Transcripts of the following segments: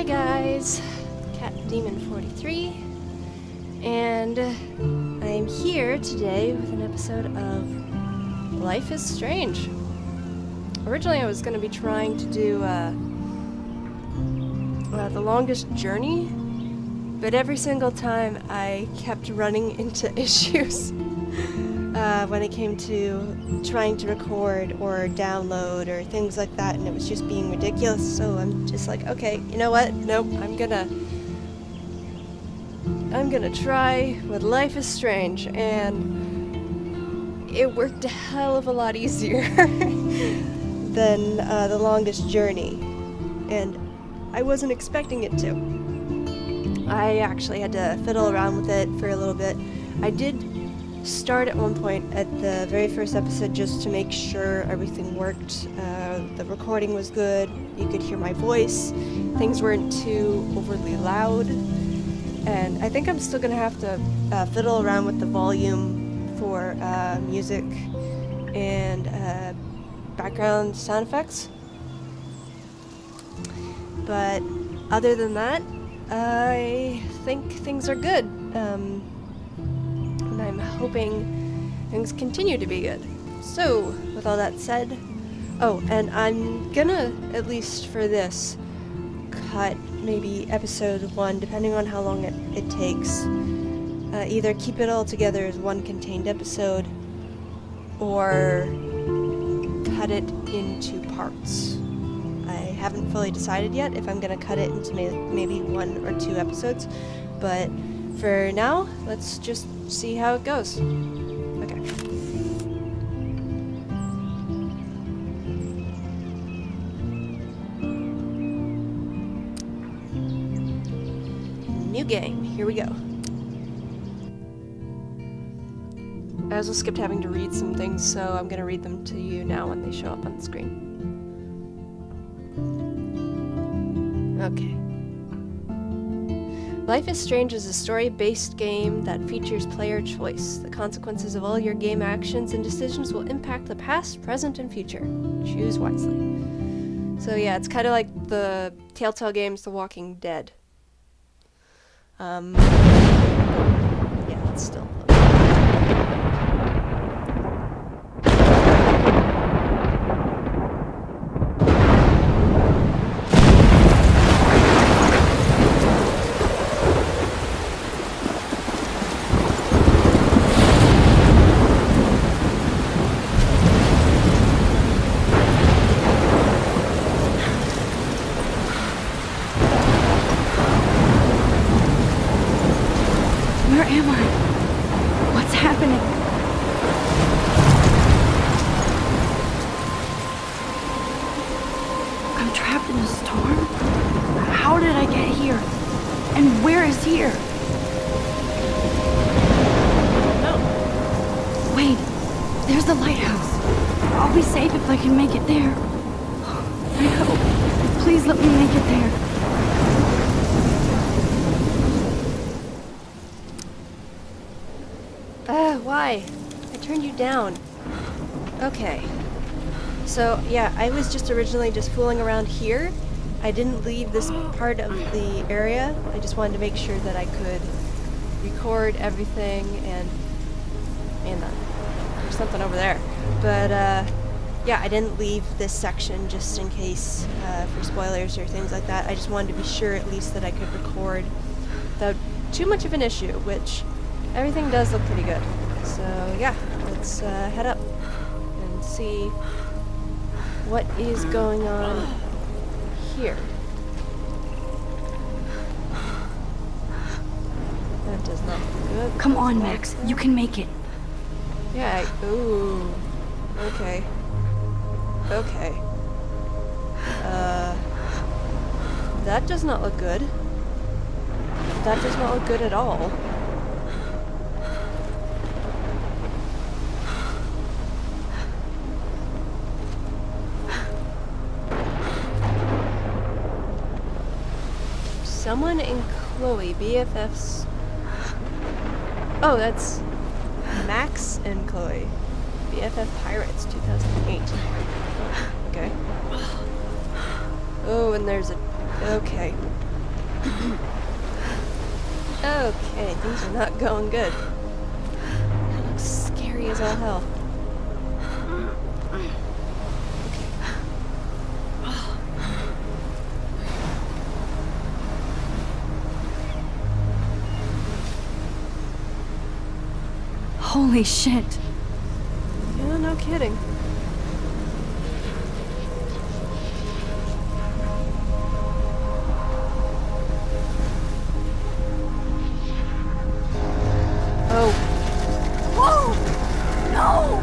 Hey guys, Cat Demon 43, and I'm here today with an episode of Life is Strange. Originally I was going to be trying to do the Longest Journey, but every single time I kept running into issues when it came to trying to record or download or things like that, and it was just being ridiculous. So I'm just like, okay, you know what? Nope, I'm gonna try with Life is Strange, and it worked a hell of a lot easier than the Longest Journey, and I wasn't expecting it to. I actually had to fiddle around with it for a little bit. I did start at one point at the very first episode just to make sure everything worked. The recording was good, you could hear my voice, things weren't too overly loud, and I think I'm still gonna have to fiddle around with the volume for music and background sound effects. But other than that, I think things are good. And I'm hoping things continue to be good. So, with all that said, oh, and I'm gonna, at least for this, cut maybe episode 1, depending on how long it takes. Either keep it all together as one contained episode, or cut it into parts. I haven't fully decided yet if I'm gonna cut it into maybe 1 or 2 episodes, but for now, let's just see how it goes. Okay. New game. Here we go. I also skipped having to read some things, so I'm gonna read them to you now when they show up on the screen. Okay. Life is Strange is a story-based game that features player choice. The consequences of all your game actions and decisions will impact the past, present, and future. Choose wisely. So yeah, it's kind of like the Telltale games, The Walking Dead. Yeah, it's still... Where am I? What's happening? I'm trapped in a storm? How did I get here? And where is here? No. Wait, there's the lighthouse. I'll be safe if I can make it there. I hope. Please let me make it there. Why? I turned you down. Okay. So, yeah, I was just originally just fooling around here. I didn't leave this part of the area. I just wanted to make sure that I could record everything and there's something over there. But, yeah, I didn't leave this section just in case for spoilers or things like that. I just wanted to be sure at least that I could record without too much of an issue, which everything does look pretty good. So yeah, let's head up and see what is going on here. That does not look good. Come on, Max. You can make it. Yeah, ooh. Okay. Okay. That does not look good. That does not look good at all. Someone and Chloe, BFFs. Oh, that's Max and Chloe. BFF Pirates, 2008. Okay. Oh, and there's a... Okay. Okay, things are not going good. That looks scary as all hell. Holy shit. Yeah, no kidding. Oh. Whoa! No!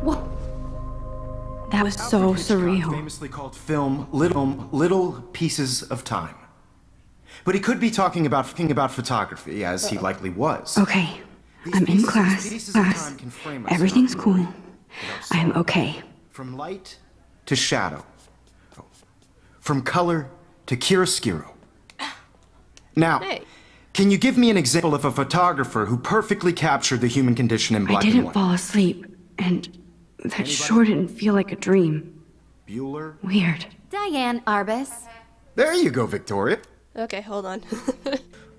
Whoa. That was so Alfred Hitchcock surreal. famously called film little pieces of time. But he could be talking about photography, as he likely was. Okay, These I'm in pieces class. of time can frame us Everything's in our cool. world, I'm without okay. From light to shadow. From color to chiaroscuro. Now, Hey. can you give me an example of a photographer who perfectly captured the human condition in I black and didn't white? fall asleep, and that sure didn't feel like a dream. Bueller? Weird. Diane Arbus. There you go, Victoria. Okay, hold on.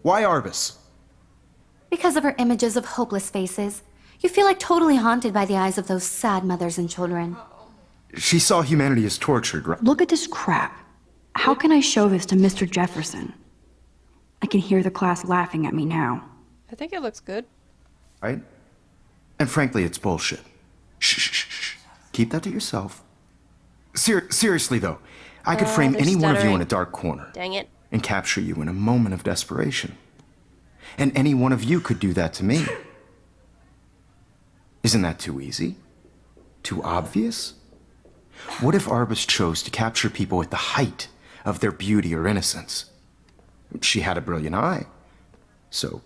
Why Arbus? Because of her images of hopeless faces, you feel like totally haunted by the eyes of those sad mothers and children. She saw humanity as tortured, right? Look at this crap. How can I show this to Mr. Jefferson? I can hear the class laughing at me now. I think it looks good. Right? And frankly, it's bullshit. Shh, shh, shh, shh. Keep that to yourself. Seriously, though, I could frame they're any one of you stuttering. in a dark corner Dang it. and capture you in a moment of desperation. And any one of you could do that to me. Isn't that too easy? Too obvious? What if Arbus chose to capture people at the height of their beauty or innocence? She had a brilliant eye, so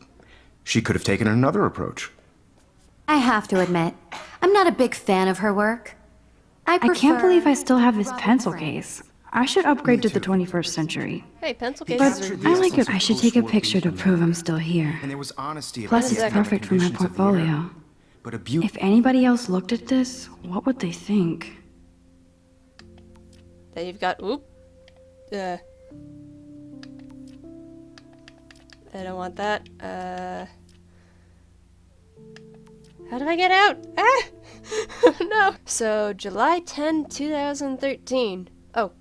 she could have taken another approach. I have to admit, I'm not a big fan of her work. I can't believe I still have this Robert pencil Frank. case. I should upgrade to the 21st century. Hey, pencil But cases are I useful. like it. I should take a picture to prove I'm still here. And there was honesty Plus, about it's the economic perfect for my conditions of the era. portfolio. But a beauty. If anybody else looked at this, what would they think? Then you've got, oop. I don't want that. How do I get out? Ah! No. So, July 10, 2013. Oh,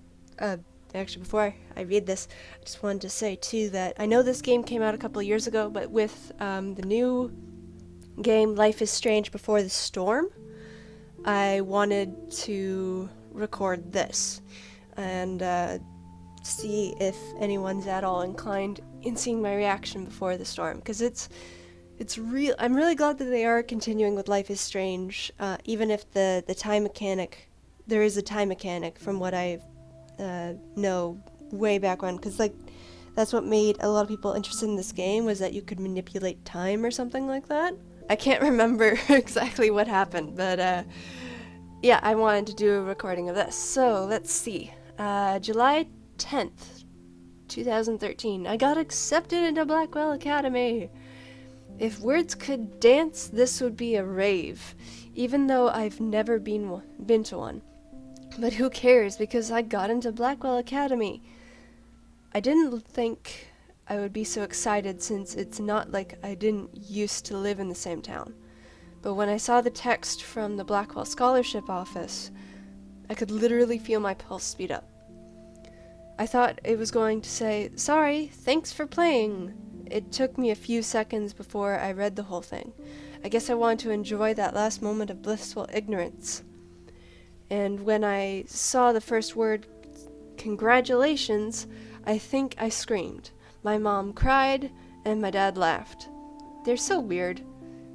actually, before I read this, I just wanted to say, too, that I know this game came out a couple of years ago, but with the new game, Life is Strange Before the Storm, I wanted to record this and see if anyone's at all inclined in seeing my reaction before the storm, because it's real. I'm really glad that they are continuing with Life is Strange, even if the time mechanic, there is a time mechanic from what I know way back when, because like that's what made a lot of people interested in this game, was that you could manipulate time or something like that. I can't remember exactly what happened, but yeah, I wanted to do a recording of this. So let's see. July 10th, 2013. I got accepted into Blackwell Academy. If words could dance, this would be a rave, even though I've never been to one. But who cares, because I got into Blackwell Academy. I didn't think I would be so excited, since it's not like I didn't used to live in the same town. But when I saw the text from the Blackwell Scholarship Office, I could literally feel my pulse speed up. I thought it was going to say, "Sorry, thanks for playing." It took me a few seconds before I read the whole thing. I guess I wanted to enjoy that last moment of blissful ignorance. And when I saw the first word, "Congratulations," I think I screamed. My mom cried, and my dad laughed. They're so weird,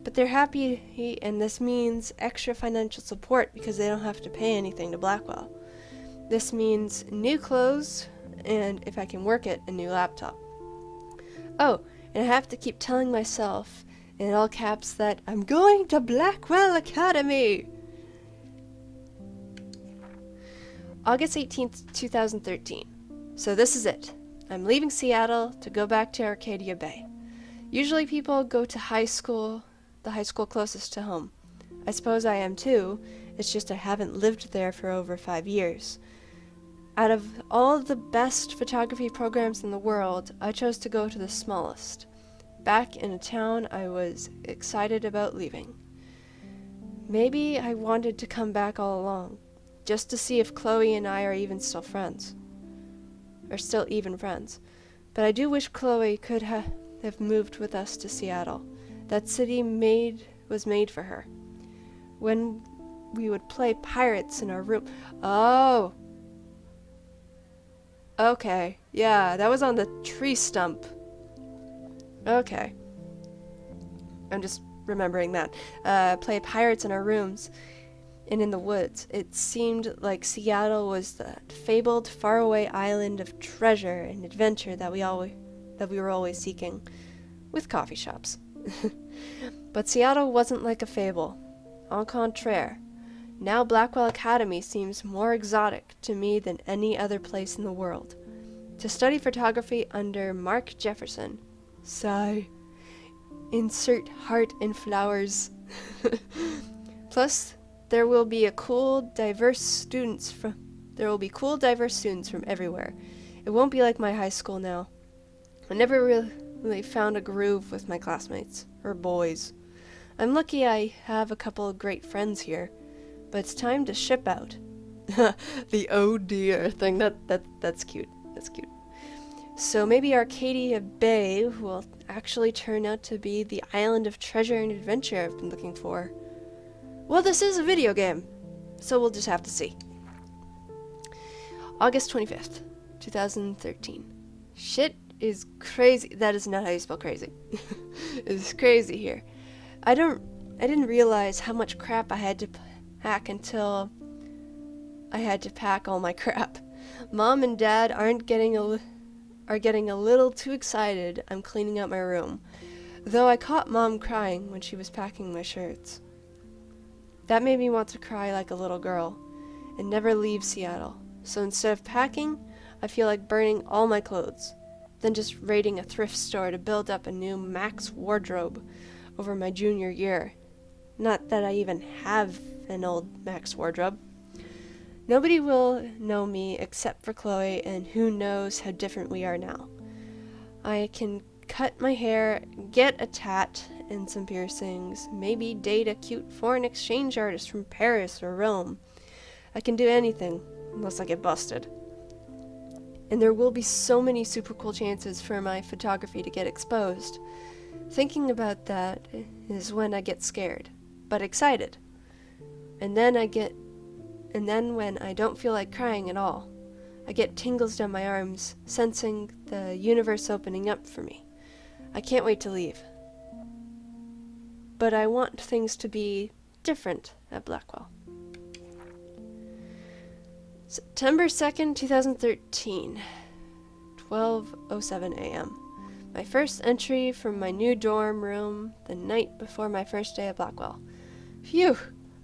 but they're happy, and this means extra financial support because they don't have to pay anything to Blackwell. This means new clothes, and if I can work it, a new laptop. Oh, and I have to keep telling myself, in all caps, that I'm going to Blackwell Academy! August 18th, 2013. So this is it. I'm leaving Seattle to go back to Arcadia Bay. Usually people go to high school, the high school closest to home. I suppose I am too, it's just I haven't lived there for over 5 years. Out of all the best photography programs in the world, I chose to go to the smallest, back in a town I was excited about leaving. Maybe I wanted to come back all along, just to see if Chloe and I are still friends. But I do wish Chloe could have moved with us to Seattle. That city was made for her. When we would play pirates in our room. Oh! Okay. Yeah, that was on the tree stump. Okay. I'm just remembering that. Play pirates in our rooms and in the woods. It seemed like Seattle was that fabled faraway island of treasure and adventure that we were always seeking, with coffee shops. But Seattle wasn't like a fable. Au contraire. Now Blackwell Academy seems more exotic to me than any other place in the world. To study photography under Mark Jefferson. Sigh. Insert heart and flowers. Plus, there will be cool, diverse students from everywhere. It won't be like my high school now. I never really found a groove with my classmates, or boys. I'm lucky I have a couple of great friends here, but it's time to ship out. The oh dear thing, that's cute. That's cute. So maybe Arcadia Bay will actually turn out to be the island of treasure and adventure I've been looking for. Well, this is a video game, so we'll just have to see. August 25th, 2013. Shit is crazy. That is not how you spell crazy. It's crazy here. I didn't realize how much crap I had to pack until I had to pack all my crap. Mom and Dad are getting a little too excited I'm cleaning out my room, though I caught Mom crying when she was packing my shirts. That made me want to cry like a little girl and never leave Seattle. So instead of packing, I feel like burning all my clothes, then just raiding a thrift store to build up a new max wardrobe over my junior year. Not that I even have an old max wardrobe. Nobody will know me except for Chloe, and who knows how different we are now. I can cut my hair, get a tat and some piercings, maybe date a cute foreign exchange artist from Paris or Rome. I can do anything, unless I get busted. And there will be so many super cool chances for my photography to get exposed. Thinking about that is when I get scared, but excited. And then when I don't feel like crying at all, I get tingles down my arms, sensing the universe opening up for me. I can't wait to leave. But I want things to be different at Blackwell. September 2nd, 2013, 12:07 a.m. My first entry from my new dorm room the night before my first day at Blackwell. Phew!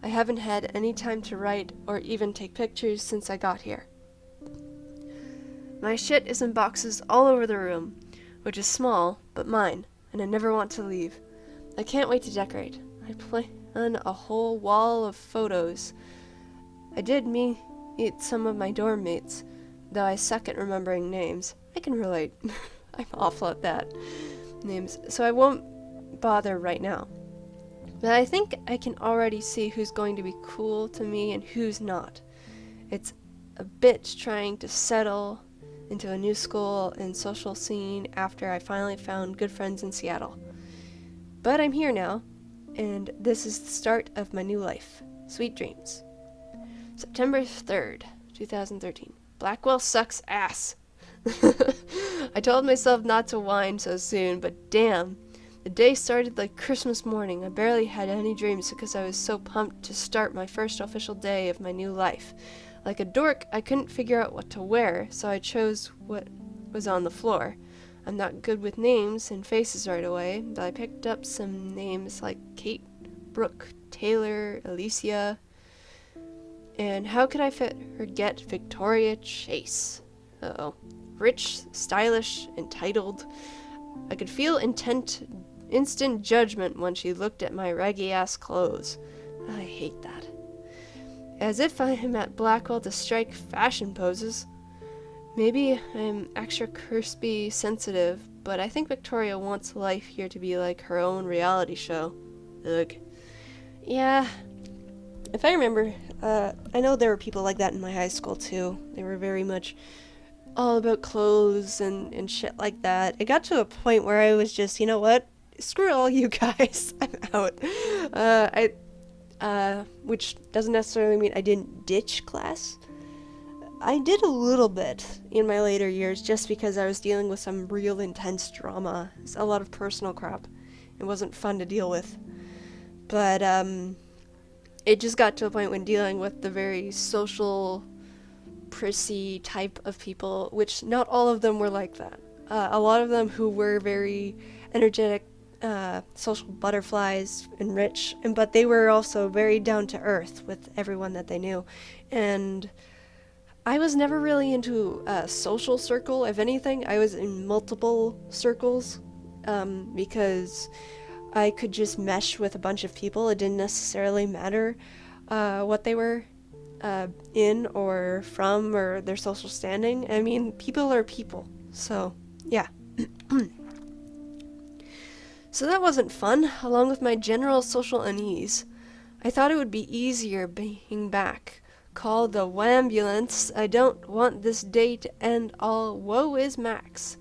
I haven't had any time to write or even take pictures since I got here. My shit is in boxes all over the room, which is small, but mine, and I never want to leave. I can't wait to decorate. I plan a whole wall of photos. I did meet some of my dorm mates, though I suck at remembering names. I can relate. I'm awful at that. Names, so I won't bother right now. But I think I can already see who's going to be cool to me and who's not. It's a bitch trying to settle into a new school and social scene after I finally found good friends in Seattle. But I'm here now, and this is the start of my new life. Sweet dreams. September 3rd, 2013. Blackwell sucks ass. I told myself not to whine so soon, but damn. The day started like Christmas morning. I barely had any dreams because I was so pumped to start my first official day of my new life. Like a dork, I couldn't figure out what to wear, so I chose what was on the floor. I'm not good with names and faces right away, but I picked up some names like Kate, Brooke, Taylor, Alicia, and how could I forget Victoria Chase? Uh-oh. Rich, stylish, entitled. I could feel instant judgment when she looked at my raggy-ass clothes. I hate that. As if I am at Blackwell to strike fashion poses. Maybe I'm extra crispy sensitive, but I think Victoria wants life here to be like her own reality show. Ugh. Yeah. If I remember, I know there were people like that in my high school too. They were very much all about clothes and shit like that. It got to a point where I was just, you know what? Screw all you guys. I'm out. Which doesn't necessarily mean I didn't ditch class. I did a little bit in my later years just because I was dealing with some real intense drama. It's a lot of personal crap. It wasn't fun to deal with. But, it just got to a point when dealing with the very social, prissy type of people, which not all of them were like that. A lot of them who were very energetic, social butterflies and rich, but they were also very down to earth with everyone that they knew. And I was never really into a social circle. If anything, I was in multiple circles, because I could just mesh with a bunch of people. It didn't necessarily matter what they were in or from or their social standing. I mean, people are people. So, yeah. So that wasn't fun, along with my general social unease. I thought it would be easier being back. Call the wambulance. I don't want this day to end all. Woe is Max.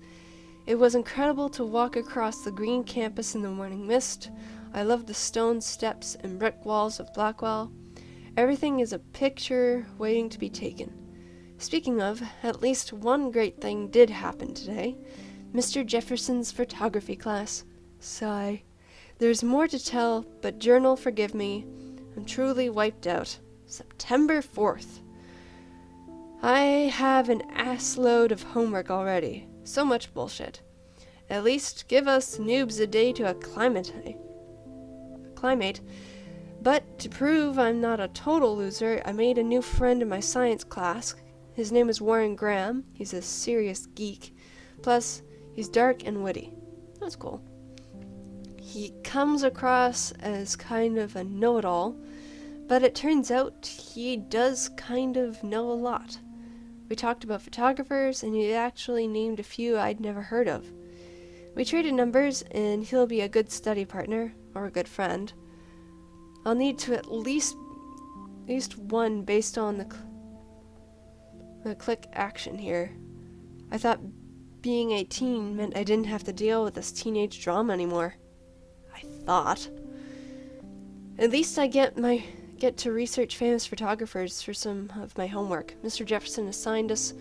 It was incredible to walk across the green campus in the morning mist. I loved the stone steps and brick walls of Blackwell. Everything is a picture waiting to be taken. Speaking of, at least one great thing did happen today. Mr. Jefferson's photography class. Sigh. There's more to tell, but journal, forgive me. I'm truly wiped out. September 4th. I have an assload of homework already. So much bullshit. At least give us noobs a day to acclimate. But to prove I'm not a total loser, I made a new friend in my science class. His name is Warren Graham. He's a serious geek. Plus, he's dark and witty. That's cool. He comes across as kind of a know-it-all, but it turns out he does kind of know a lot. We talked about photographers, and he actually named a few I'd never heard of. We traded numbers, and he'll be a good study partner, or a good friend. I'll need to at least one based on the click action here. I thought being 18 meant I didn't have to deal with this teenage drama anymore. I thought. At least I get to research famous photographers for some of my homework. Mr. Jefferson assigned us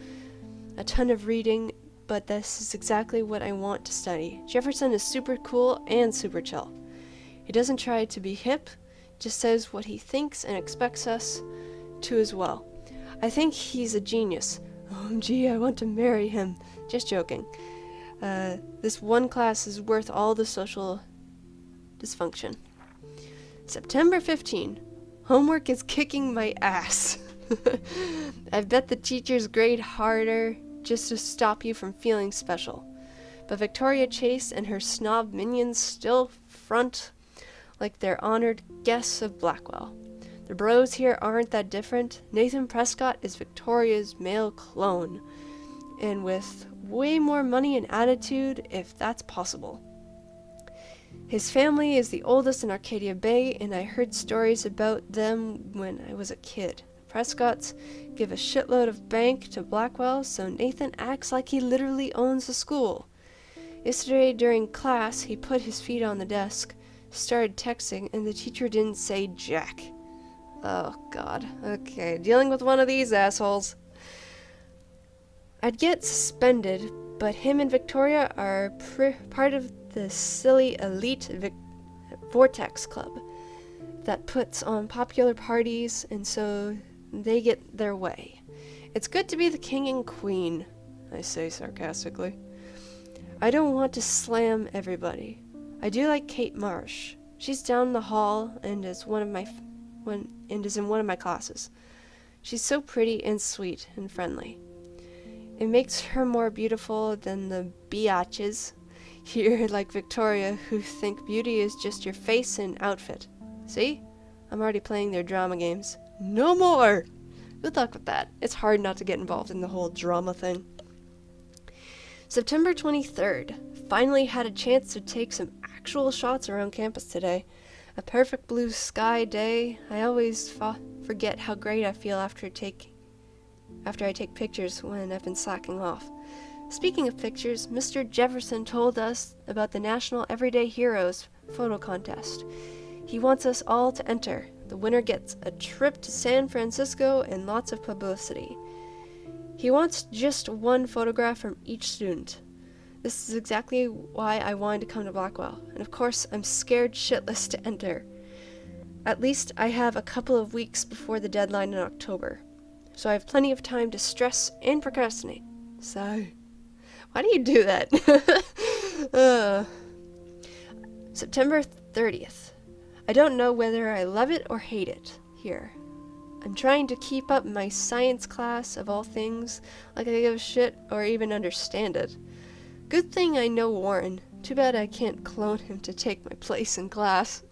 a ton of reading, but this is exactly what I want to study. Jefferson is super cool and super chill. He doesn't try to be hip, just says what he thinks and expects us to as well. I think he's a genius. OMG, I want to marry him. Just joking. This one class is worth all the social dysfunction. September 15. Homework is kicking my ass. I bet the teachers grade harder just to stop you from feeling special. But Victoria Chase and her snob minions still front like they're honored guests of Blackwell. The bros here aren't that different. Nathan Prescott is Victoria's male clone, and with way more money and attitude, if that's possible. His family is the oldest in Arcadia Bay, and I heard stories about them when I was a kid. Prescotts give a shitload of bank to Blackwell, so Nathan acts like he literally owns the school. Yesterday during class, he put his feet on the desk, started texting, and the teacher didn't say jack. Oh god, okay, dealing with one of these assholes. I'd get suspended, but him and Victoria are part of the silly elite Vortex Club that puts on popular parties, and so they get their way. It's good to be the king and queen, I say sarcastically. I don't want to slam everybody. I do like Kate Marsh. She's down the hall and is in one of my classes. She's so pretty and sweet and friendly. It makes her more beautiful than the biatches here like Victoria who think beauty is just your face and outfit. See? I'm already playing their drama games. No more! Good luck with that. It's hard not to get involved in the whole drama thing. September 23rd. Finally had a chance to take some actual shots around campus today. A perfect blue sky day. I always forget how great I feel after I take pictures when I've been slacking off. Speaking of pictures, Mr. Jefferson told us about the National Everyday Heroes photo contest. He wants us all to enter. The winner gets a trip to San Francisco and lots of publicity. He wants just one photograph from each student. This is exactly why I wanted to come to Blackwell, and of course I'm scared shitless to enter. At least I have a couple of weeks before the deadline in October, so I have plenty of time to stress and procrastinate. So, why do you do that? September 30th. I don't know whether I love it or hate it here. I'm trying to keep up my science class of all things, like I give a shit or even understand it. Good thing I know Warren. Too bad I can't clone him to take my place in class.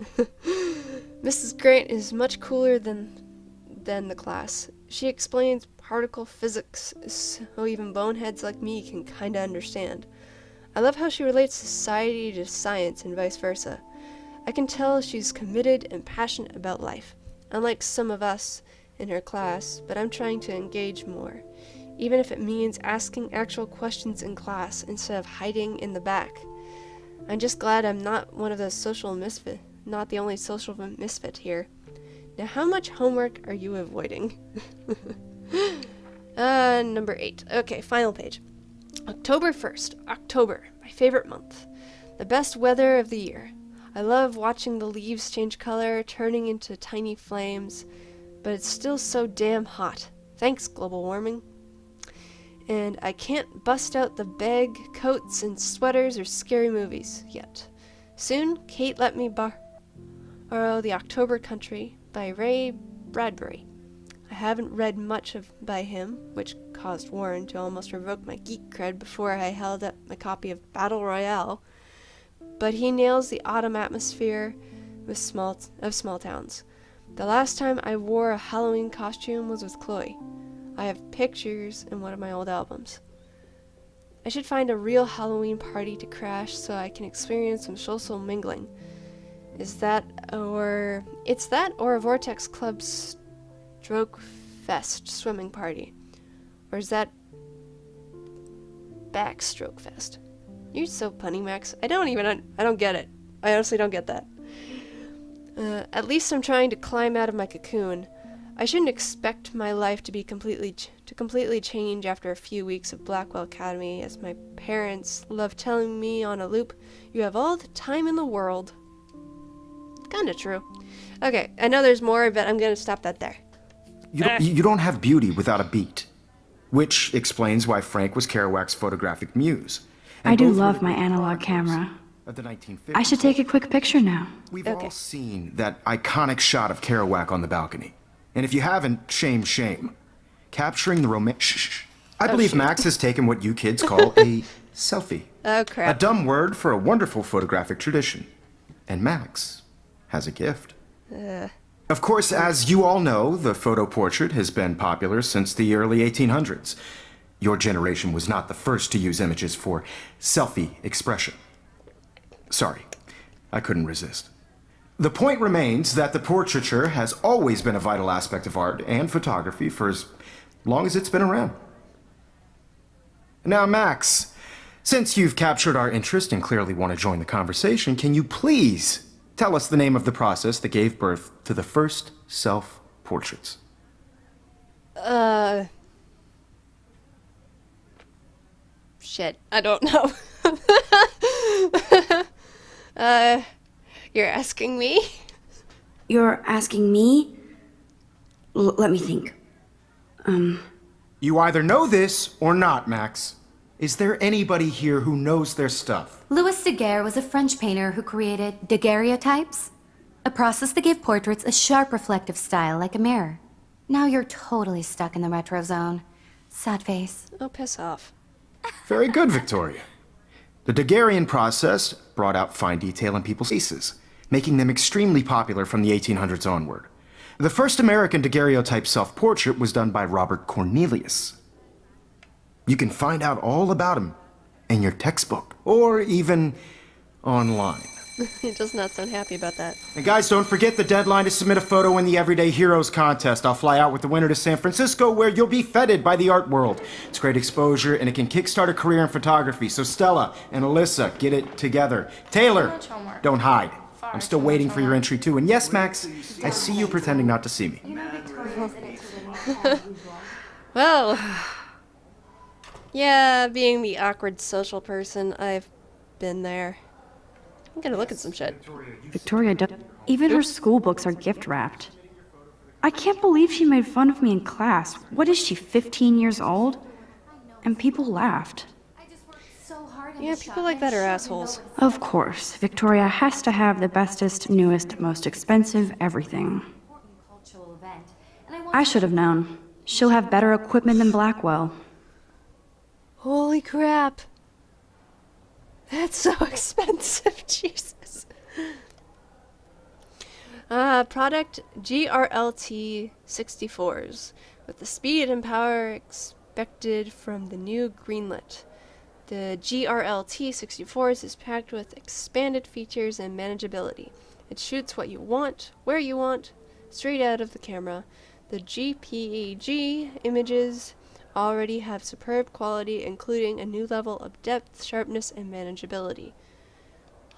Mrs. Grant is much cooler than the class. She explains particle physics so even boneheads like me can kinda understand. I love how she relates society to science and vice versa. I can tell she's committed and passionate about life, unlike some of us in her class, but I'm trying to engage more, even if it means asking actual questions in class instead of hiding in the back. I'm just glad I'm not one of those not the only social misfit here. Now, how much homework are you avoiding? Number 8. Okay, final page. October 1st. October, my favorite month. The best weather of the year. I love watching the leaves change color, turning into tiny flames, but it's still so damn hot. Thanks, global warming. And I can't bust out the bag, coats, and sweaters or scary movies yet. Soon, Kate let me borrow The October Country by Ray Bradbury. I haven't read much by him, which caused Warren to almost revoke my geek cred before I held up my copy of Battle Royale, but he nails the autumn atmosphere of small towns. The last time I wore a Halloween costume was with Chloe. I have pictures in one of my old albums. I should find a real Halloween party to crash so I can experience some social mingling. It's that or a Vortex Club Stroke Fest swimming party. Or is that Backstroke Fest? You're so punny, Max. I don't get it. I honestly don't get that. At least I'm trying to climb out of my cocoon. I shouldn't expect my life to be completely change after a few weeks of Blackwell Academy, as my parents love telling me on a loop, you have all the time in the world. Kinda true. Okay, I know there's more, but I'm gonna stop that there. You don't have beauty without a beat, which explains why Frank was Kerouac's photographic muse. And I do both were love my great analog photographers camera. of the 1950s. I should take a quick picture now. We've Okay. all seen that iconic shot of Kerouac on the balcony. And if you haven't, shame. Capturing the romance. I believe shit. Max has taken what you kids call a selfie. Oh, A crap. dumb word for a wonderful photographic tradition. And Max has a gift. Of course, as you all know, the photo portrait has been popular since the early 1800s. Your generation was not the first to use images for selfie expression. Sorry, I couldn't resist. The point remains that the portraiture has always been a vital aspect of art and photography for as long as it's been around. Now, Max, since you've captured our interest and clearly want to join the conversation, can you please tell us the name of the process that gave birth to the first self-portraits? Shit, I don't know. You're asking me? You're asking me? Let me think. You either know this or not, Max. Is there anybody here who knows their stuff? Louis Daguerre was a French painter who created daguerreotypes, a process that gave portraits a sharp reflective style like a mirror. Now you're totally stuck in the retro zone. Sad face. Oh, piss off. Very good, Victoria. The Daguerrean process brought out fine detail in people's faces, making them extremely popular from the 1800s onward. The first American daguerreotype self-portrait was done by Robert Cornelius. You can find out all about him in your textbook, or even online. He does not sound happy about that. And guys, don't forget the deadline to submit a photo in the Everyday Heroes contest. I'll fly out with the winner to San Francisco, where you'll be feted by the art world. It's great exposure, and it can kickstart a career in photography. So Stella and Alyssa, get it together. Taylor, don't hide. I'm still waiting for your entry too. And yes, Max, I see you pretending not to see me. Well, yeah, being the awkward social person, I've been there. I'm gonna look at some shit. Victoria, even her school books are gift wrapped. I can't believe she made fun of me in class. What is she, 15 years old? And people laughed. Yeah, people like that are assholes. Of course, Victoria has to have the bestest, newest, most expensive everything. I should have known. She'll have better equipment than Blackwell. Holy crap. That's so expensive, Jesus. Product GRLT 64s, with the speed and power expected from the new Greenlit. The GRLT 64s is packed with expanded features and manageability. It shoots what you want, where you want, straight out of the camera. The JPEG images already have superb quality, including a new level of depth, sharpness, and manageability.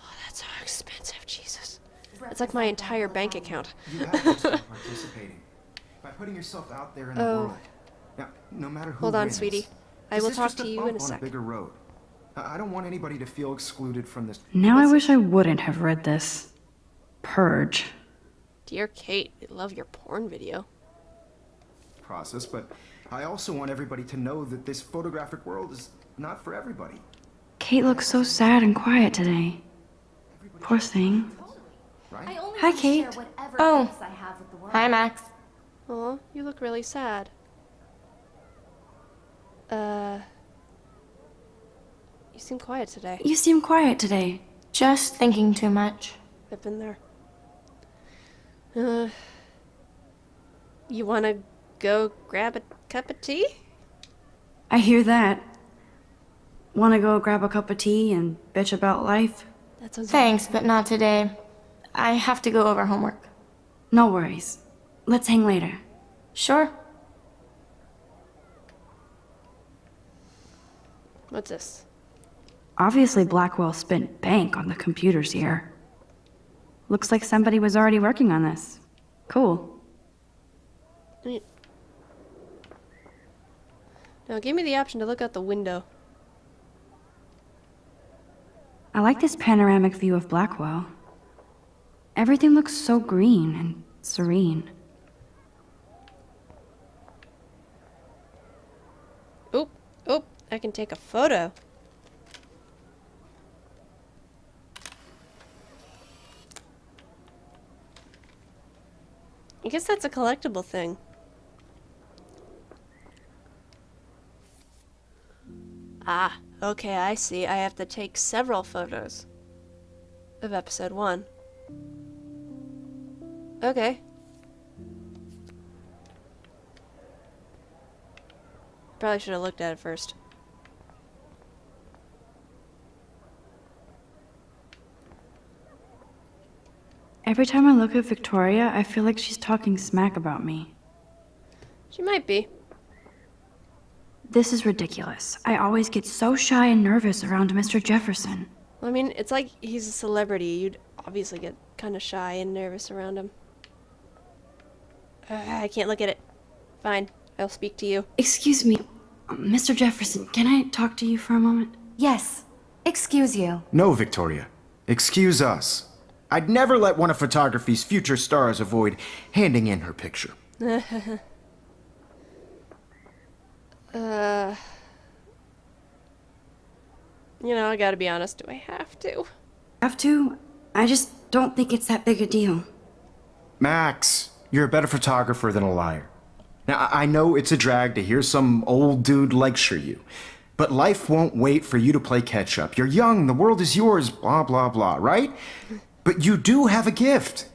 Oh, that's so expensive, Jesus. It's like my entire bank account. You have to start participating by putting yourself out there in the world. Now, no matter who Hold on, wins, sweetie. I this will is talk just to you bump in a on sec. bigger road. I don't want anybody to feel excluded from this. Now I wish I wouldn't have read this. Purge. Dear Kate, I love your porn video. Process, but I also want everybody to know that this photographic world is not for everybody. Kate looks so sad and quiet today. Poor thing. Right? Hi, Kate. Oh, hi, Max. Aw, you look really sad. You seem quiet today. You seem quiet today. Just thinking too much. I've been there. You wanna go grab a cup of tea? I hear that. Wanna go grab a cup of tea and bitch about life? That sounds Thanks, but not today. I have to go over homework. No worries. Let's hang later. Sure. What's this? Obviously, Blackwell spent bank on the computers here. Looks like somebody was already working on this. Cool. Now give me the option to look out the window. I like this panoramic view of Blackwell. Everything looks so green and serene. Oop, oop, I can take a photo. I guess that's a collectible thing. Ah, okay, I see. I have to take several photos of episode 1. Okay. Probably should have looked at it first. Every time I look at Victoria, I feel like she's talking smack about me. She might be. This is ridiculous. I always get so shy and nervous around Mr. Jefferson. Well, I mean, it's like he's a celebrity. You'd obviously get kind of shy and nervous around him. I can't look at it. Fine, I'll speak to you. Excuse me, Mr. Jefferson, can I talk to you for a moment? Yes. Excuse you. No, Victoria. Excuse us. I'd never let one of photography's future stars avoid handing in her picture. You know, I gotta be honest, do I have to? Have to? I just don't think it's that big a deal. Max, you're a better photographer than a liar. Now, I know it's a drag to hear some old dude lecture you, but life won't wait for you to play catch up. You're young, the world is yours, blah, blah, blah, right? But you do have a gift.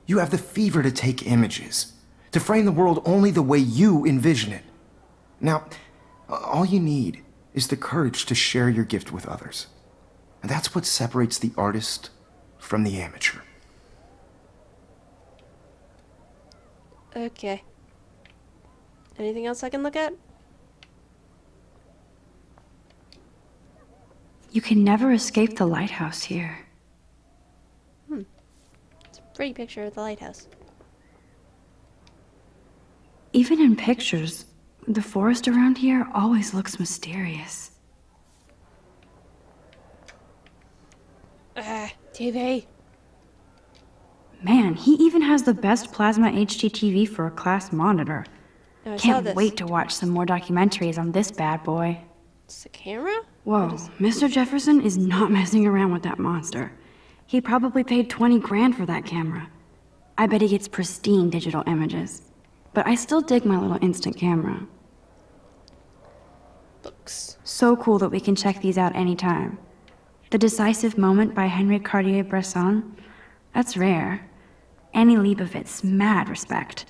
You have the fever to take images, to frame the world only the way you envision it. Now, all you need is the courage to share your gift with others. And that's what separates the artist from the amateur. Okay. Anything else I can look at? You can never escape the lighthouse here. It's a pretty picture of the lighthouse. Even in pictures, the forest around here always looks mysterious. TV. Man, he even has the best plasma HDTV for a class monitor. Oh, I saw Can't this. wait to watch some more documentaries on this bad boy. It's a camera? Whoa, Mr. Jefferson is not messing around with that monster. He probably paid 20 grand for that camera. I bet he gets pristine digital images. But I still dig my little instant camera. Books. So cool that we can check these out anytime. The Decisive Moment by Henry Cartier-Bresson, that's rare. Annie Leibovitz, mad respect.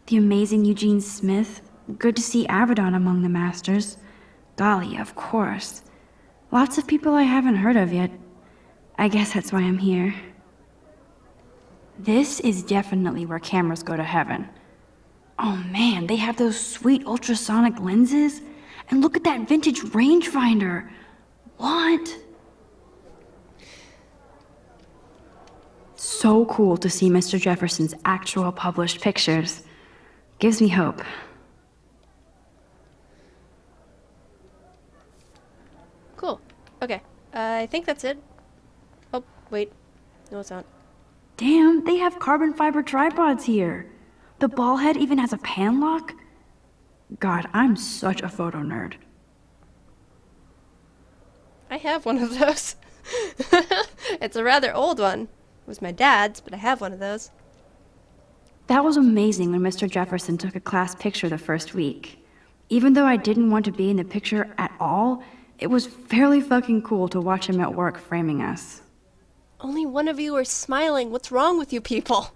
The amazing Eugene Smith, good to see Avedon among the masters. Dali, of course. Lots of people I haven't heard of yet. I guess that's why I'm here. This is definitely where cameras go to heaven. Oh man, they have those sweet ultrasonic lenses. And look at that vintage rangefinder. What? So cool to see Mr. Jefferson's actual published pictures. Gives me hope. Cool. Okay. I think that's it. Oh, wait. No, it's not. Damn, they have carbon fiber tripods here. The ball head even has a pan lock. God, I'm such a photo nerd. I have one of those. It's a rather old one. It was my dad's, but I have one of those. That was amazing when Mr. Jefferson took a class picture the first week. Even though I didn't want to be in the picture at all, it was fairly fucking cool to watch him at work framing us. Only one of you are smiling. What's wrong with you people?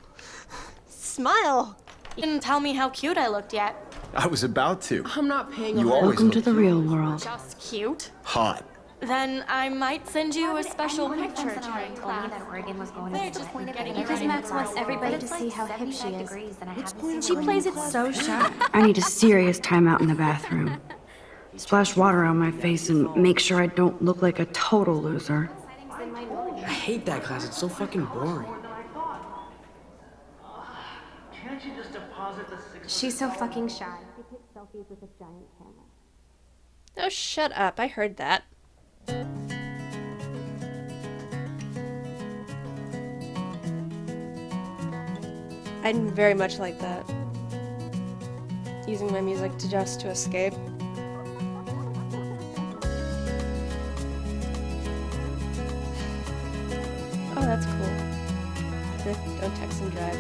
Smile. You didn't tell me how cute I looked yet. I was about to. I'm not paying You always Welcome to look the real world. Just cute? hot. Then I might send you a special picture during told me class. that Oregon was going They're to just the getting because ready Max for wants class. everybody to see how hip she is. She plays it so shy. I need a serious timeout in the bathroom. Splash water on my face and make sure I don't look like a total loser. I hate that class. It's so fucking boring. She's so fucking shy. Oh, shut up. I heard that. I'd very much like that. Using my music to just to escape. Oh, that's cool. Don't text and drive.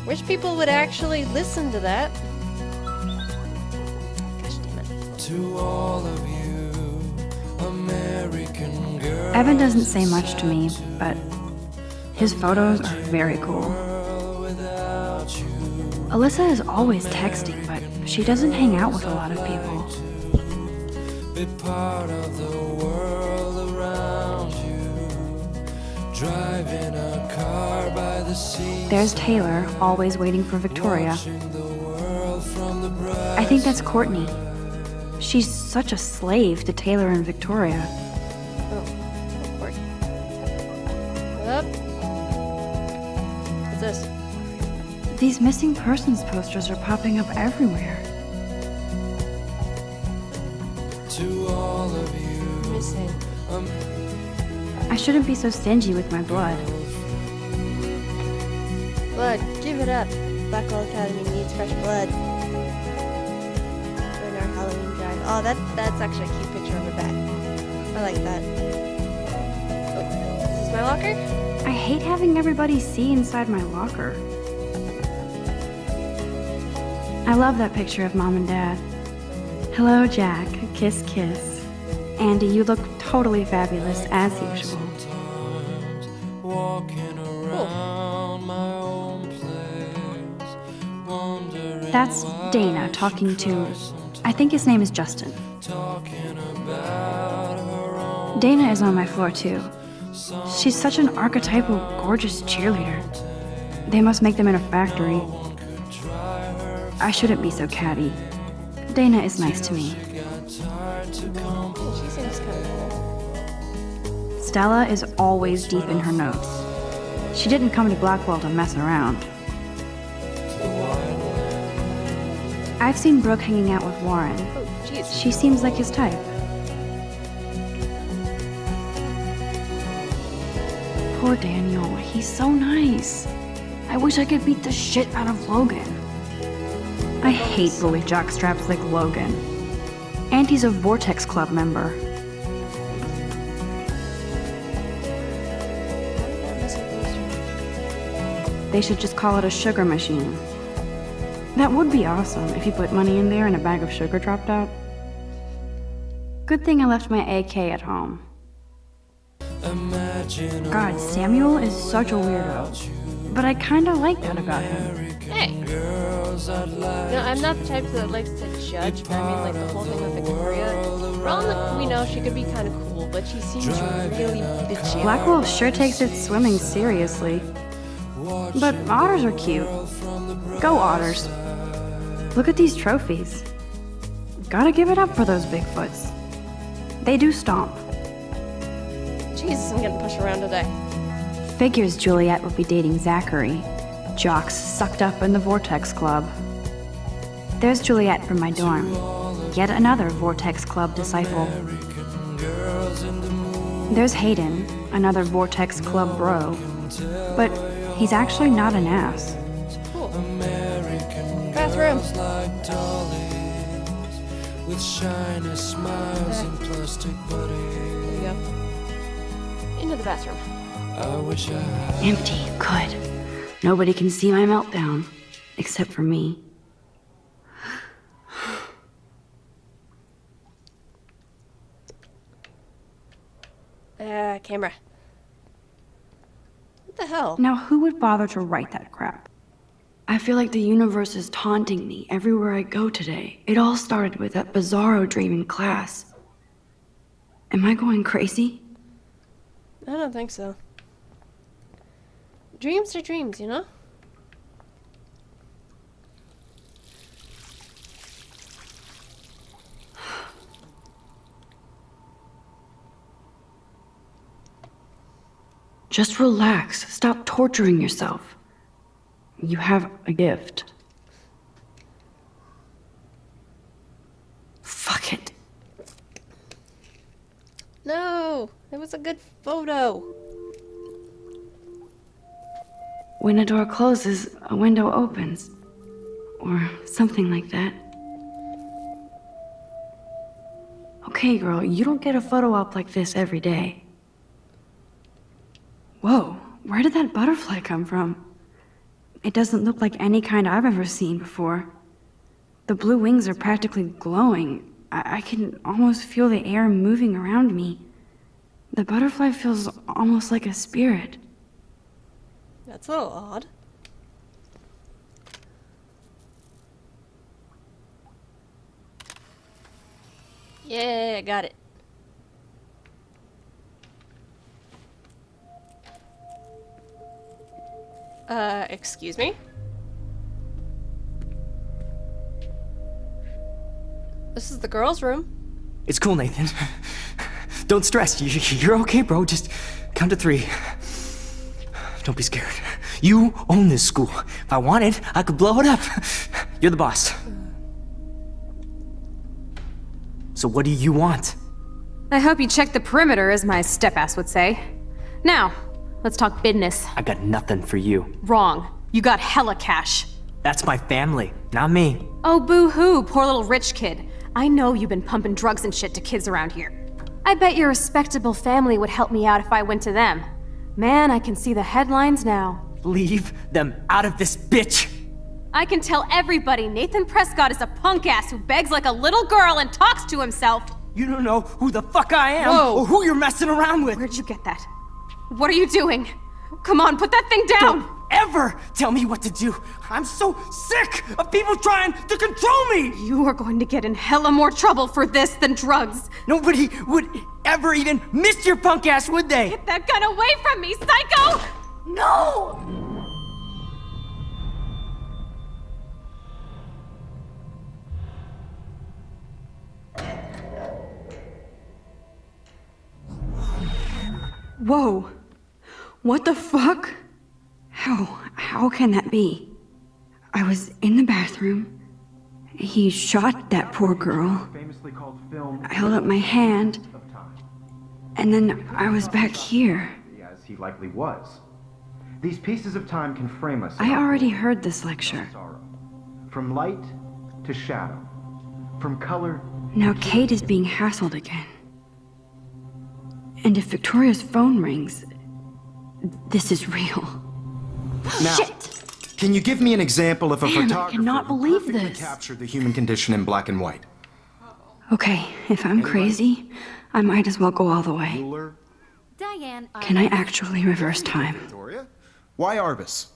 Wish people would actually listen to that. Gosh damn it. To all of you, American girls. Evan doesn't say much to me, but his photos are very cool. Alyssa is always texting, but she doesn't hang out with a lot of people. Be part of the world around you. Driving a car by the sea. There's Taylor, always waiting for Victoria. The world from the bright. I think that's Courtney. She's such a slave to Taylor and Victoria. Oh, work. Up. What's this? These missing persons posters are popping up everywhere. To all of you. Missing. I shouldn't be so stingy with my blood. Blood, give it up. Blackwell Academy needs fresh blood. During our Halloween drive. Oh, that's actually a cute picture of her back. I like that. Oh, is this my locker? I hate having everybody see inside my locker. I love that picture of Mom and Dad. Hello, Jack. Kiss, kiss. Andy, you look totally fabulous, as usual. Walking around my own place. Wondering That's why Dana I talking should to cry I think his name is Justin. talking about her own. Dana is on my floor too. She's such an archetypal, gorgeous cheerleader. They must make them in a factory. I shouldn't be so catty. Dana is nice to me. She seems kind of cool. Stella is always deep in her notes. She didn't come to Blackwell to mess around. I've seen Brooke hanging out with Warren. Oh, jeez. She seems like his type. Poor Daniel, he's so nice. I wish I could beat the shit out of Logan. I hate bully jockstraps like Logan. And he's a Vortex Club member. They should just call it a sugar machine. That would be awesome if you put money in there and a bag of sugar dropped out. Good thing I left my AK at home. Imagine a God, Samuel is such a weirdo. But I kinda like that about him. Hey. girls I'd like. No, I'm not the type that likes to judge, but I mean, like, the whole thing with Victoria. For all that we know, she could be kind of cool, but she seems really bitchy. Blackwell sure takes its swimming seriously. But otters are cute. Go otters. Look at these trophies. Gotta give it up for those Bigfoots. They do stomp. Jesus, I'm getting pushed around today. Figures Juliet would be dating Zachary. Jocks sucked up in the Vortex Club. There's Juliet from my dorm. Yet another Vortex Club disciple. There's Hayden, another Vortex Club bro. But he's actually not an ass. Cool. Bathroom. Like dollies with shiny smiles and plastic bodies. There you go. Into the bathroom. I wish I had. Empty, good. Nobody can see my meltdown, except for me. Camera. What the hell? Now, who would bother to write that crap? I feel like the universe is taunting me everywhere I go today. It all started with that bizarro dream in class. Am I going crazy? I don't think so. Dreams are dreams, you know? Just relax. Stop torturing yourself. You have a gift. Fuck it. No! It was a good photo. When a door closes, a window opens. Or something like that. Okay, girl, you don't get a photo op like this every day. Whoa, where did that butterfly come from? It doesn't look like any kind I've ever seen before. The blue wings are practically glowing. I can almost feel the air moving around me. The butterfly feels almost like a spirit. That's a little odd. Yeah, got it. Excuse me? This is the girls' room. It's cool, Nathan. Don't stress. You're okay, bro. Just count to 3. Don't be scared. You own this school. If I wanted, I could blow it up. You're the boss. So what do you want? I hope you checked the perimeter, as my step-ass would say. Now, let's talk business. I got nothing for you. Wrong. You got hella cash. That's my family, not me. Oh, boo-hoo, poor little rich kid. I know you've been pumping drugs and shit to kids around here. I bet your respectable family would help me out if I went to them. Man, I can see the headlines now. Leave them out of this, bitch! I can tell everybody Nathan Prescott is a punk ass who begs like a little girl and talks to himself. You don't know who the fuck I am Whoa. or who you're messing around with. Where'd you get that? What are you doing? Come on, put that thing down! ever tell me what to do. I'm so sick of people trying to control me. You are going to get in hella more trouble for this than drugs. Nobody would ever even miss your punk ass, would they? Get that gun away from me, psycho! No! Whoa. What the fuck? How can that be? I was in the bathroom. He shot that poor girl. Famously called film I held up my hand, of time, and then I was back here. as he likely was. These pieces of time can frame us. I already heard this lecture. Sorrow. From light to shadow. From color. Now Kate is being hassled again. And if Victoria's phone rings, this is real. Now, Shit! can you give me an example of a Man, I photographer cannot who believe perfectly this. captured the human condition in black and white? Okay, if I'm crazy, I might as well go all the way. Bueller? Diane, Can I actually reverse time? Victoria? Why Arbus?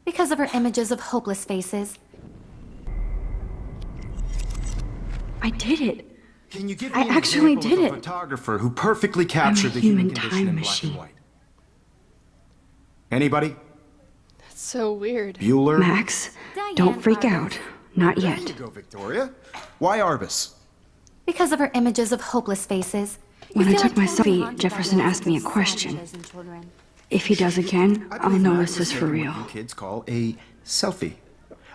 because of her images of hopeless faces. I did it. Can you give I me an actually example did of a it. photographer who perfectly captured the human human condition time in black machine. and white? Anybody? That's so weird. Bueller? Max, Diane don't freak Arbus. out. Not There yet. you go, Victoria. Why Arbus? Because of her images of hopeless faces. You When I feel took like my totally selfie, haunted by Jefferson the asked me a images of question. mothers and children. If he does again, I I'll believe know Mac this was is for taking real. what you kids call a selfie.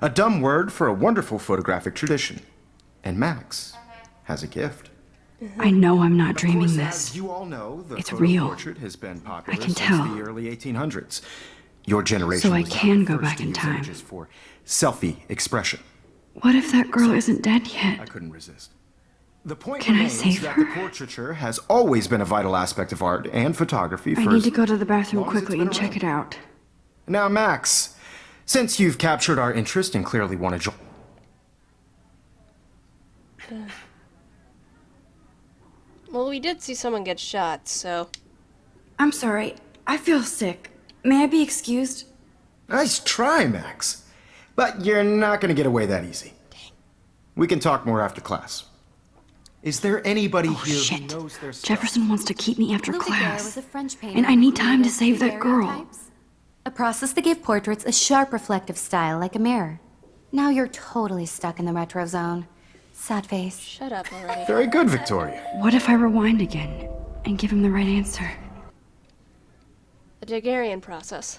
A dumb word for a wonderful photographic tradition. And Max has a gift. I know I'm not Of dreaming course, this. as you all know, the It's photo real. portrait has been popular I can since tell. the early 1800s. Your generation So I was not can the go first back to in use time. images for selfie expression. What if that girl isn't dead I yet? couldn't resist. The point Can I remains save that her? the portraiture has always been a vital aspect of art and photography I for need as to go to the bathroom long as it's quickly been and check around. it out. Now, Max, since you've captured our interest and clearly want to join. Well, we did see someone get shot, so... I'm sorry. I feel sick. May I be excused? Nice try, Max. But you're not going to get away that easy. We can talk more after class. Is there anybody Oh, here shit. who knows their stuff? Jefferson wants to keep me after Louis Daguerre class. was a French painter And I need who time to created save that girl. daguerreotypes, a process that gave portraits a sharp reflective style like a mirror. Now you're totally stuck in the retro zone. Sad face. Shut up already. Very good, Victoria. What if I rewind again and give him the right answer? The Daguerrean process.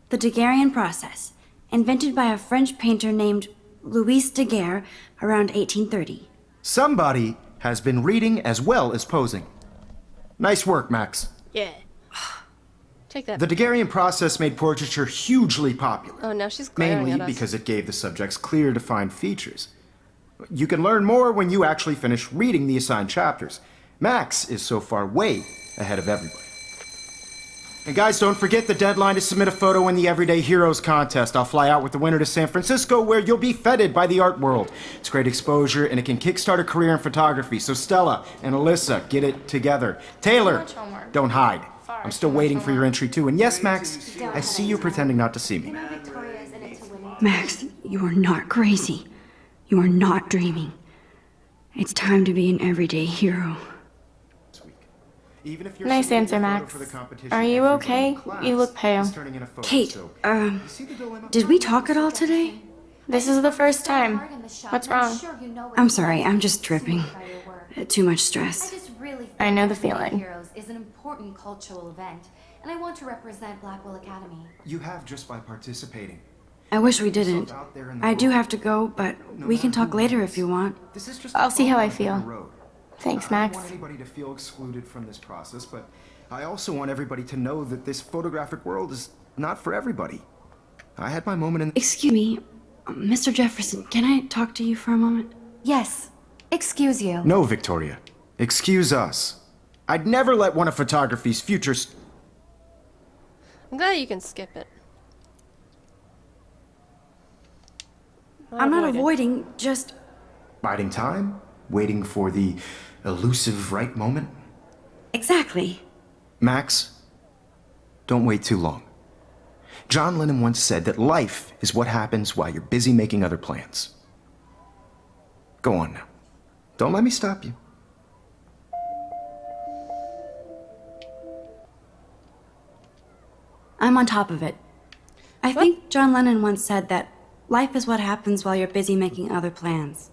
The Daguerrean process, invented by a French painter named Louis Daguerre around 1830. Somebody has been reading as well as posing. Nice work, Max. Yeah. Take that. The Daguerrean process made portraiture hugely popular. Oh, now she's glaring Mainly at us. because it gave the subjects clear, defined features. You can learn more when you actually finish reading the assigned chapters. Max is so far way ahead of everybody. And guys, don't forget the deadline to submit a photo in the Everyday Heroes contest. I'll fly out with the winner to San Francisco, where you'll be feted by the art world. It's great exposure, and it can kickstart a career in photography. So Stella and Alyssa, get it together. Taylor, don't hide. I'm still waiting for your entry too. And yes, Max, I see you pretending not to see me. Max, you are not crazy. You are not dreaming. It's time to be an everyday hero. Even if you're Nice submitting answer, a photo Max. for the competition, Are you everyone okay? in class You look pale. is turning in a photo, Kate, so- uh, You see the dilemma? did we talk at all today? This is the first time. What's wrong? I'm sorry, I'm just dripping. Too much stress. I know the feeling. Heroes is an important cultural event, and I want to represent Blackwell Academy. You have just by participating. I wish we didn't. I do have to go, but we can talk later if you want. This is just I'll a see how I bump in the feel. road. Thanks, I don't Max. want anybody to feel excluded from this process, but I also want everybody to know that this photographic world is not for everybody. I had my moment in. Excuse me, Mr. Jefferson, can I talk to you for a moment? Yes. Excuse you. No, Victoria. Excuse us. I'd never let one of photography's futures. I'm glad you can skip it. I'm not avoiding, just... Biding time, waiting for the elusive right moment. Exactly. Max, don't wait too long. John Lennon once said that life is what happens while you're busy making other plans. Go on now. Don't let me stop you. I'm on top of it. I think John Lennon once said that life is what happens while you're busy making other plans.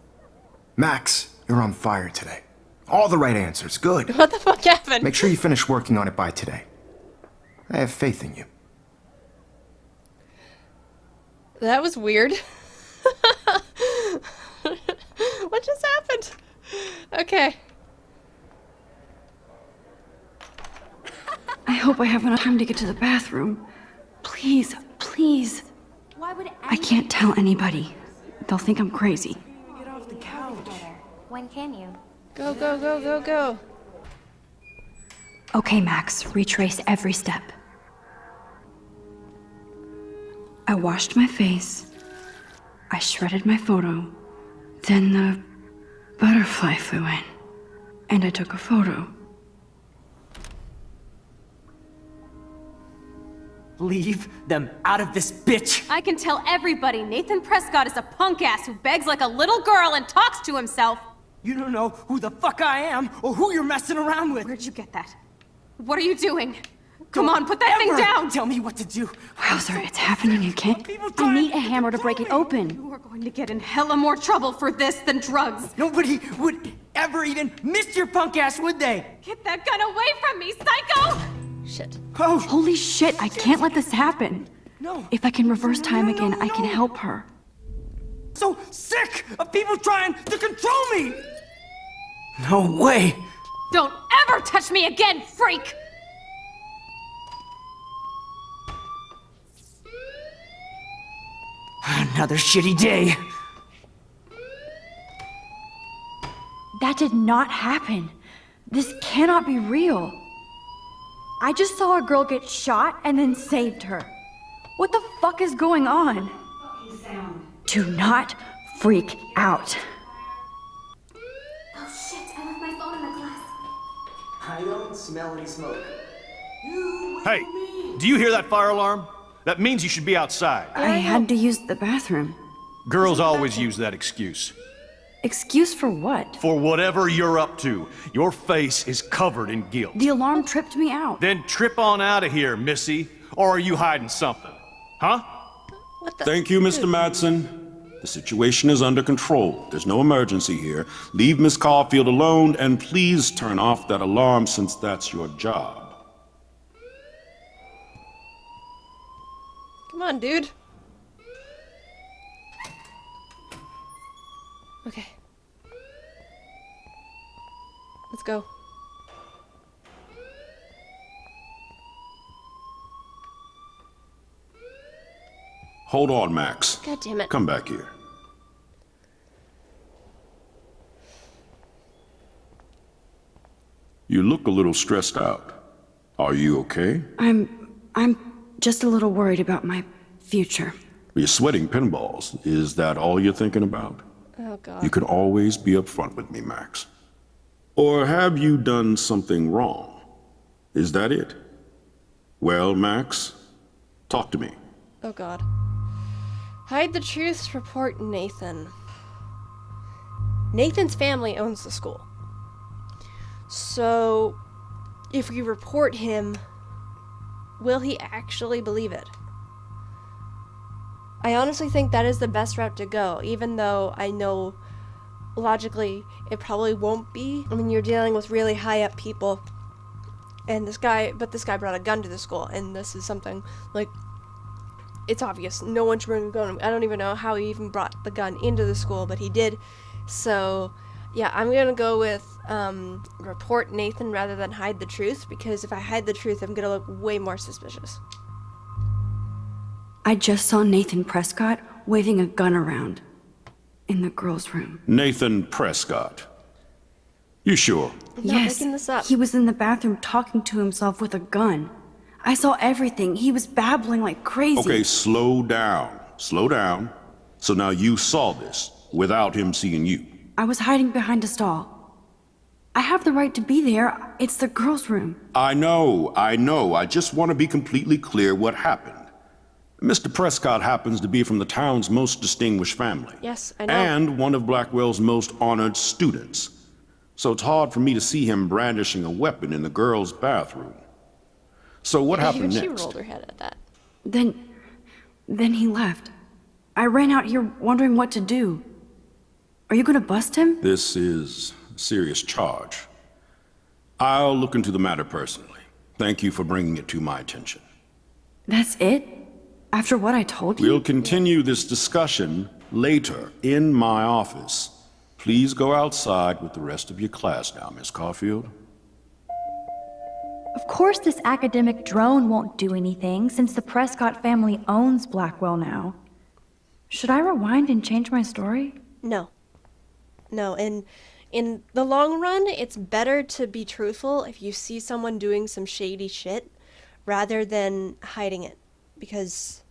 Max, you're on fire today. All the right answers. Good. What the fuck happened? Make sure you finish working on it by today. I have faith in you. That was weird. What just happened? Okay. I hope I have enough time to get to the bathroom. Please, please. Why would I can't tell anybody. They'll think I'm crazy. When can you? Go, go, go, go, go. Okay, Max, retrace every step. I washed my face. I shredded my photo. Then the butterfly flew in. And I took a photo. Leave them out of this bitch! I can tell everybody Nathan Prescott is a punk ass who begs like a little girl and talks to himself. You don't know who the fuck I am or who you're messing around with. Where'd you get that? What are you doing? Come on, put that thing Ever down! Tell me what to do. Wowzer, it's happening again. People I trying need a to hammer to break it control me. open. You are going to get in hella more trouble for this than drugs. Nobody would ever even miss your punk ass, would they? Get that gun away from me, psycho! Shit. Oh, Holy shit, I can't let this happen. no. If I can reverse time No, again, I can no. help her. So sick of people trying to control me! No way! Don't ever touch me again, freak! Another shitty day. That did not happen. This cannot be real. I just saw a girl get shot and then saved her. What the fuck is going on? Do not freak out. Oh shit, I left my phone in the class. I don't smell any smoke. Hey, do you hear that fire alarm? That means you should be outside. I had to use the bathroom. Girls always use that excuse. Excuse for what? For whatever you're up to, your face is covered in guilt. The alarm tripped me out. Then trip on out of here, Missy. Or are you hiding something? Huh? What the? Thank you, Mr. Madsen. The situation is under control. There's no emergency here. Leave Miss Caulfield alone, and please turn off that alarm since that's your job. Come on, dude. Okay. Let's go. Hold on, Max. God damn it. Come back here. You look a little stressed out. Are you okay? I'm just a little worried about my future. You're sweating pinballs. Is that all you're thinking about? Oh, God. You can always be upfront with me, Max. Or have you done something wrong? Is that it? Well, Max, talk to me. Oh, God. Hide the truth, report Nathan. Nathan's family owns the school. So, if we report him, will he actually believe it? I honestly think that is the best route to go, even though I know logically it probably won't be. I mean, you're dealing with really high up people, and this guy brought a gun to the school, and this is something, like, it's obvious. No one should bring a gun. I don't even know how he even brought the gun into the school, but he did. So, yeah, I'm gonna go with report Nathan rather than hide the truth, because if I hide the truth, I'm gonna look way more suspicious. I just saw Nathan Prescott waving a gun around in the girls' room. Nathan Prescott. You sure? I'm not Yes, making this up. he was in the bathroom talking to himself with a gun. I saw everything. He was babbling like crazy. Okay, slow down. Slow down. So now you saw this without him seeing you. I was hiding behind a stall. I have the right to be there. It's the girls' room. I know. I just want to be completely clear what happened. Mr. Prescott happens to be from the town's most distinguished family. Yes, I know. And one of Blackwell's most honored students. So it's hard for me to see him brandishing a weapon in the girls' bathroom. So what happened She next? rolled her head at that. Then he left. I ran out here wondering what to do. Are you gonna bust him? This is a serious charge. I'll look into the matter personally. Thank you for bringing it to my attention. That's it? After what I told you? We'll continue this discussion later in my office. Please go outside with the rest of your class now, Miss Caulfield. Of course this academic drone won't do anything, since the Prescott family owns Blackwell now. Should I rewind and change my story? No. No, and in the long run, it's better to be truthful if you see someone doing some shady shit rather than hiding it. Because,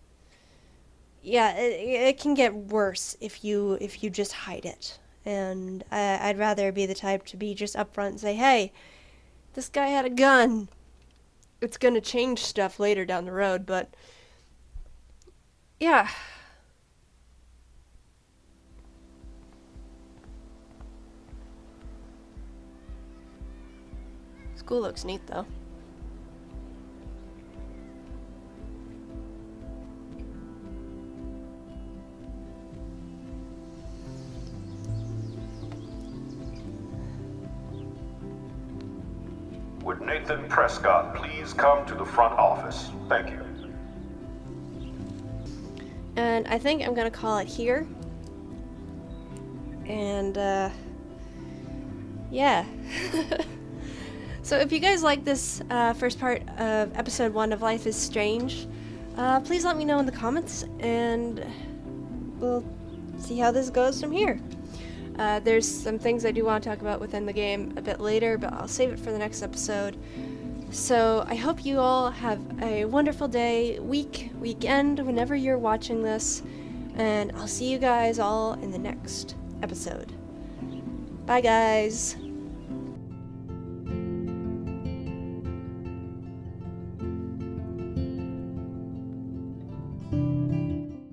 yeah, it can get worse if you just hide it. And I'd rather be the type to be just upfront and say, hey, this guy had a gun. It's gonna change stuff later down the road, but yeah. School looks neat, though. Would Nathan Prescott please come to the front office? Thank you. And I think I'm gonna call it here. And, yeah. So if you guys like this first part of episode 1 of Life is Strange, please let me know in the comments, and we'll see how this goes from here. There's some things I do want to talk about within the game a bit later, but I'll save it for the next episode. So I hope you all have a wonderful day, weekend, whenever you're watching this, and I'll see you guys all in the next episode. Bye, guys.